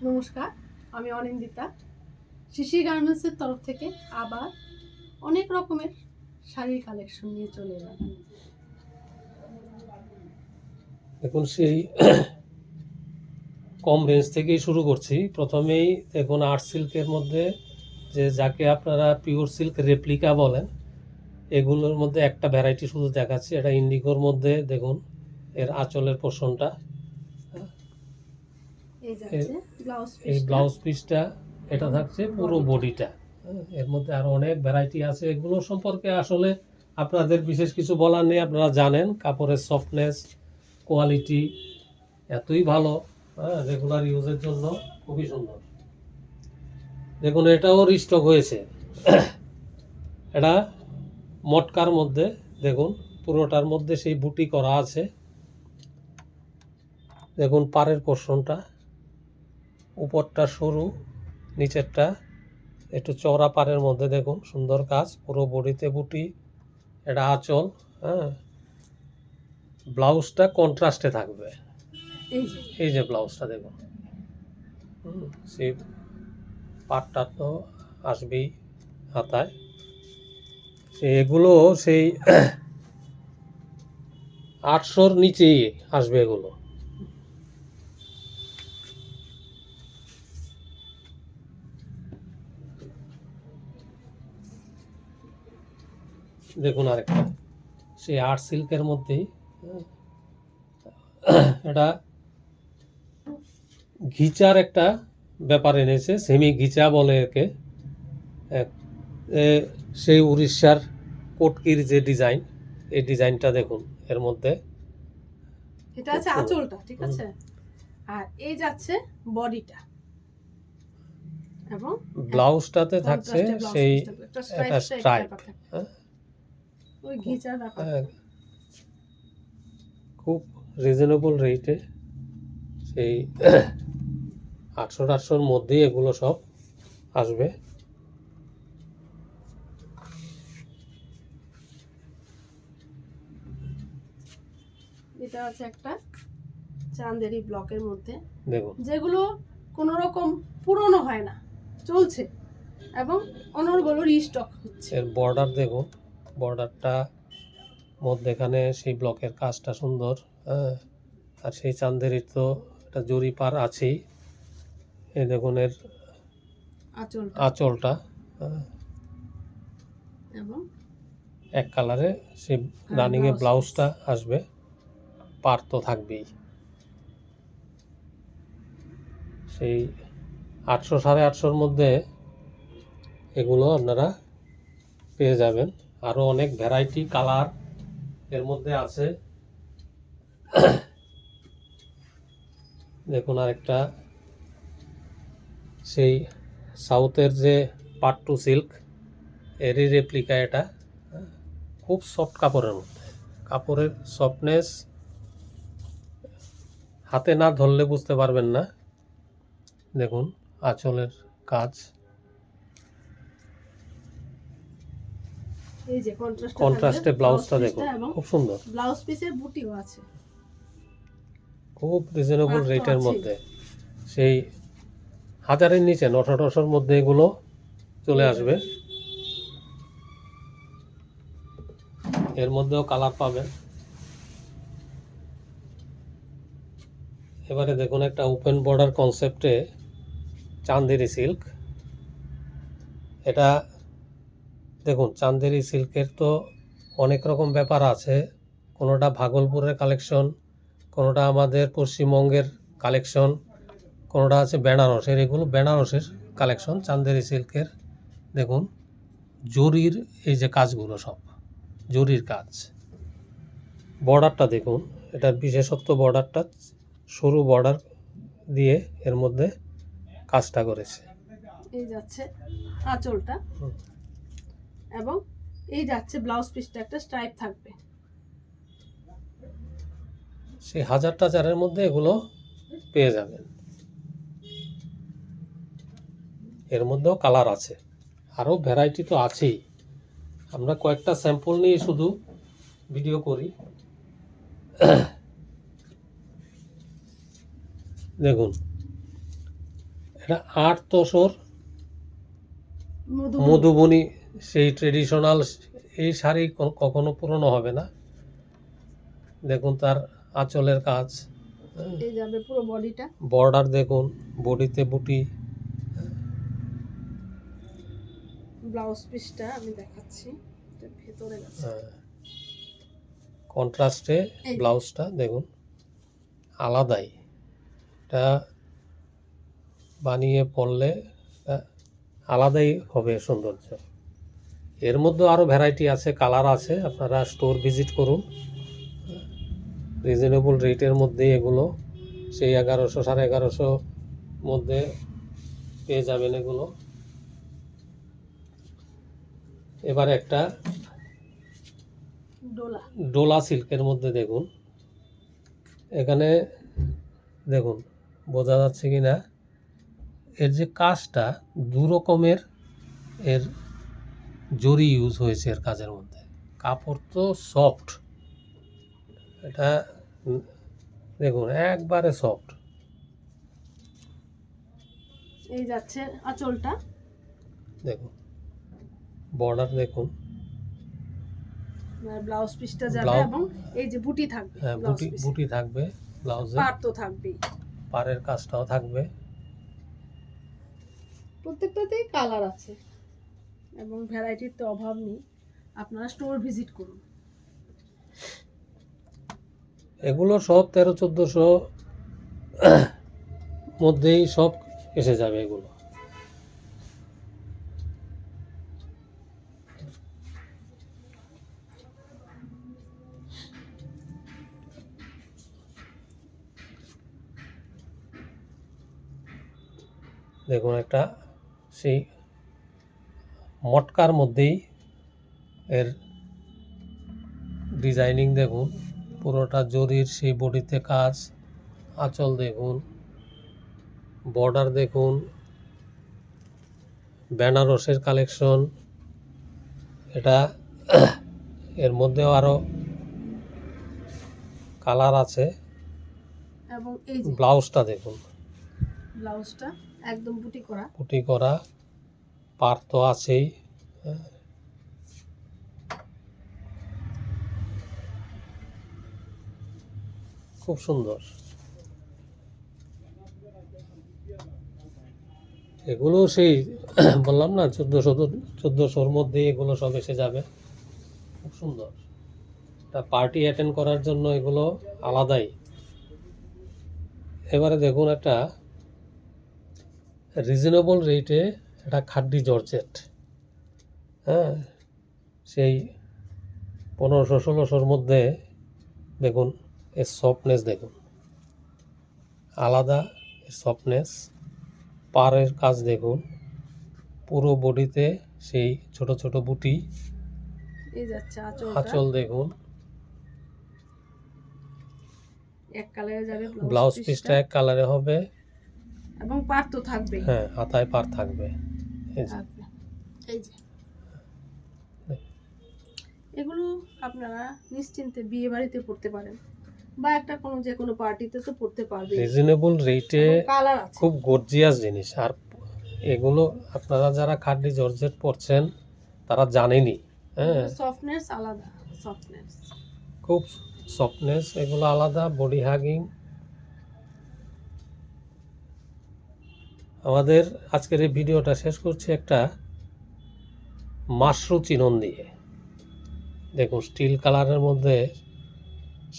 নমস্কার, আমি অনিন্দিতা। শিশি গার্মেন্টসের তরফ থেকে আবার অনেক রকমের শাড়ির কালেকশন নিয়ে চলে এলাম। এখন সেই কম রেঞ্জ থেকেই শুরু করছি। প্রথমেই দেখুন আর্ট সিল্কের মধ্যে যে যাকে আপনারা পিওর সিল্ক রেপ্লিকা বলেন, এগুলোর মধ্যে একটা ভ্যারাইটি শুধু দেখাচ্ছি। এটা ইন্ডিগোর মধ্যে দেখুন এর আঁচলের পোর্শনটা, এই ব্লাউজ পিসটা, এটা থাকছে পুরো বডিটা। এর মধ্যে আরো অনেক ভ্যারাইটি আছে। এগুলো সম্পর্কে আসলে আপনাদের বিশেষ কিছু বলার নেই, আপনারা জানেন কাপড়ের সফটনেস, কোয়ালিটি এতই ভালো, রেগুলার ইউজের জন্য খুবই সুন্দর। দেখুন এটাও রিস্টক হয়েছে। এটা মটকার মধ্যে দেখুন পুরোটার মধ্যে সেই বুটি করা আছে। দেখুন পাড়ের পোর্শনটা, উপরটা সরু, নিচেরটা একটু চওড়া পাড়ের মধ্যে দেখুন সুন্দর কাজ, পুরো বডিতে বুটি। এটা আঁচল, ব্লাউজটা কন্ট্রাস্টে থাকবে। এই যে ব্লাউজটা দেখুন, সেই পাটটা তো আসবেই হাতায়। এগুলো সেই 800-র নিচেই আসবে এগুলো। দেখুন আরেকটা সেই আর্ট সিল্কের মধ্যেই, এটা ঘিচার একটা ব্যাপার এনেছে, সেমি ঘিচা বলে একে। সেই উড়িষ্যার কোটকির যে ডিজাইন, এই ডিজাইনটা দেখুন এর মধ্যে। এটা আছে আঁচলটা, ঠিক আছে, আর এই যাচ্ছে বডিটা, এবং ব্লাউজটাতে থাকছে সেই একটা স্ট্রাইপ। ওই ঘিচার ব্যাপার, খুব রিজনেবল রেটে, সেই 800-800-র মধ্যেই এগুলো সব আসবে। এটা আছে একটা চান্দেরি ব্লকের মধ্যে দেখুন, যেগুলো কোনো রকম পুরনো হয় না, চলছে এবং অনর্গল রিস্টক হচ্ছে। এর বর্ডার দেখুন, বর্ডারটা মধ্যেখানে সেই ব্লকের কাজটা সুন্দর, আর সেই চান্দেরির তো একটা জরি পার আছেই। এই দেখুন এর আঁচলটা, এবং এক কালারে সেই রানিংয়ে ব্লাউজটা আসবে, পার তো থাকবেই। সেই 800-850-র মধ্যে এগুলো আপনারা পেয়ে যাবেন। আরও অনেক ভ্যারাইটি কালার এর মধ্যে আছে। দেখুন আরেকটা সেই সাউথের যে পাট্টু সিল্ক, এরই রেপ্লিকা। এটা খুব সফট কাপড়ের মধ্যে, কাপড়ের সফটনেস হাতে না ধরলে বুঝতে পারবেন না। দেখুন আঁচলের কাজ, এই যে কন্ট্রাস্টে ব্লাউজটা দেখুন, খুব সুন্দর। ব্লাউজ পিসের বুটিও আছে, খুব রিজনেবল রেটের মধ্যে। সেই 1000-এর নিচে 900-900-র মধ্যে এগুলো চলে আসবে। এর মধ্যেও কালার পাবেন। এবারে দেখুন একটা ওপেন বর্ডার কনসেপ্টে চান্দেরি সিল্ক। এটা দেখুন চান্দেরি সিল্কের তো অনেক রকম ব্যাপার আছে। কোনোটা ভাগলপুরের কালেকশন, কোনোটা আমাদের পশ্চিমবঙ্গের কালেকশন, কোনোটা আছে বেনারসের। এগুলো বেনারসের কালেকশন চান্দেরি সিল্কের। দেখুন জরির এই যে কাজগুলো, সব জরির কাজ। বর্ডারটা দেখুন, এটার বিশেষত্ব বর্ডারটা সরু বর্ডার দিয়ে এর মধ্যে কাজটা করেছে। এই যাচ্ছে আঁচলটা, এবং এই যাচ্ছে ব্লাউজ পিসটা, একটা স্ট্রাইপ থাকবে। সেই 1000-1000-এর মধ্যে এগুলো পেয়ে যাবেন। এর মধ্যেও কালার আছে, আরও ভ্যারাইটি তো আছেই। আমরা কয়েকটা স্যাম্পল নিয়ে শুধু ভিডিও করি। দেখুন এটা 8 তোষর মধু মধুবনী, সেই ট্রেডিশনাল এই শাড়ি কখনো পুরনো হবে না। দেখুন তার আঁচলের কাজ, এই যাবে পুরো বডিটা। বর্ডার দেখুন, বডিতে বুটি। ব্লাউজ পিসটা আমি দেখাচ্ছি, এটা ভেতরে গেছে। কন্ট্রাস্টে এই। ব্লাউজটা দেখুন আলাদাই, এটা বানিয়ে পরলে আলাদাই হবে সৌন্দর্য। এর মধ্যে আরও ভ্যারাইটি আছে, কালার আছে, আপনারা স্টোর ভিজিট করুন। রিজনেবল রেটের মধ্যে এগুলো সেই 1100 1150 মধ্যে পেয়ে যাবেন এগুলো। এবার একটা ডোলা সিল্কের মধ্যে দেখুন, এখানে দেখুন বোঝা যাচ্ছে কি না, এর যে কাজটা 2 রকমের এর জরি ইউজ হয়েছে এর কাজের মধ্যে। কাপড় তো সফট, এটা দেখুন একবারে সফট। এই যাচ্ছে আঁচলটা, দেখুন বর্ডার দেখুন, ব্লাউজ পিসটা যাবে ব্লাউজ- এবং এই যে বুটি থাকবে। হ্যাঁ ব্লাউজ বুটি পিসে। বুটি থাকবে, ব্লাউজে পাড় তো থাকবেই, পাড়ের কাজটাও থাকবে। প্রত্যেকটাতেই কালার আছে এবং ভ্যারাইটির তো অভাব নেই। আপনারা স্টোর ভিজিট করুন। এগুলো সব 1300-1400 মধ্যেই সব এসে যাবে এগুলো। দেখুন একটা সেই মটকার মধ্যেই এর ডিজাইনিং দেখুন, পুরোটা জরির সেই বডিতে কাজ, আঁচল দেখুন, বর্ডার দেখুন, বেনারসের কালেকশন। এটা এর মধ্যেও আরও কালার আছে। এবং এই যে ব্লাউজটা দেখুন, ব্লাউজটা একদম বুটি করা। পুটি করা, পার তো আছেই। খুব সুন্দর। এগুলো সেই বললাম না 1400-1400-1400-র মধ্যে এগুলো সব এসে যাবে। খুব সুন্দর, একটা পার্টি অ্যাটেন্ড করার জন্য এগুলো আলাদাই। এবারে দেখুন একটা রিজনেবল রেটে একটা খাড্ডি জর্জেট, হ্যাঁ সেই 1500-1600-র মধ্যে দেখুন এর সফটনেস দেখুন, আলাদা সফটনেস। পাড়ের কাজ দেখুন, পুরো বডিতে সেই ছোট ছোট বুটি। এই যাচ্ছে আঁচল দেখুন, এক কালারে যাবে ব্লাউজ পিসটা এক কালারে হবে এবং পাড় তো থাকবে। হ্যাঁ হাতায় পাড় থাকবে। এই যে এগুলো আপনারা নিশ্চিন্তে বিয়ে বাড়িতে পড়তে পারেন বা একটা কোনো যে কোনো পার্টিতে তো পড়তে পারবেন। রিজনেবল রেটে কালার আছে, খুব গর্জিয়াস জিনিস। আর এগুলো আপনারা যারা খাড্ডি জর্জেট পরছেন তারা জানেনই, হ্যাঁ সফটনেস আলাদা, সফটনেস খুব সফটনেস, এগুলো আলাদা, বডি হাগিং। আমাদের আজকের এই ভিডিওটা শেষ করছি একটা মাশরু চিনন দিয়ে। দেখুন স্টিল কালারের মধ্যে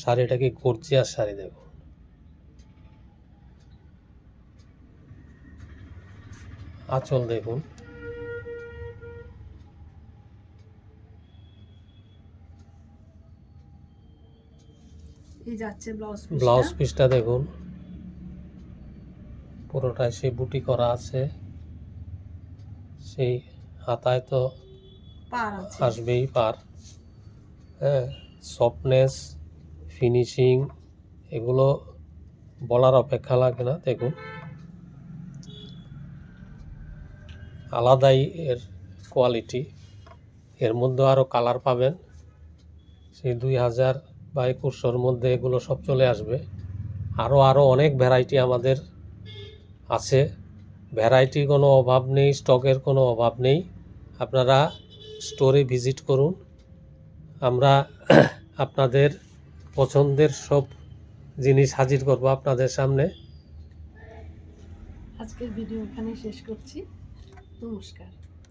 শাড়িটা কি গর্জিয়াস শাড়ি। দেখুন আঁচল দেখুন, এই যাচ্ছে ব্লাউজ পিসটা দেখুন, পুরোটাই সেই বুটি করা আছে, সেই হাতায় তো পাড় আছে, আসবেই পার। হ্যাঁ সফটনেস, ফিনিশিং এগুলো বলার অপেক্ষা লাগে না। দেখুন আলাদাই এর কোয়ালিটি। এর মধ্যে আরও কালার পাবেন, সেই 2000 বা 2100-র মধ্যে এগুলো সব চলে আসবে। আরও অনেক ভ্যারাইটি আমাদের আছে, ভ্যারাইটি কোনো অভাব নেই, স্টকের কোনো অভাব নেই। আপনারা স্টোরে ভিজিট করুন। আমরা আপনাদের পছন্দের সব জিনিস হাজির করব আপনাদের সামনে। আজকের ভিডিও এখানে শেষ করছি। নমস্কার।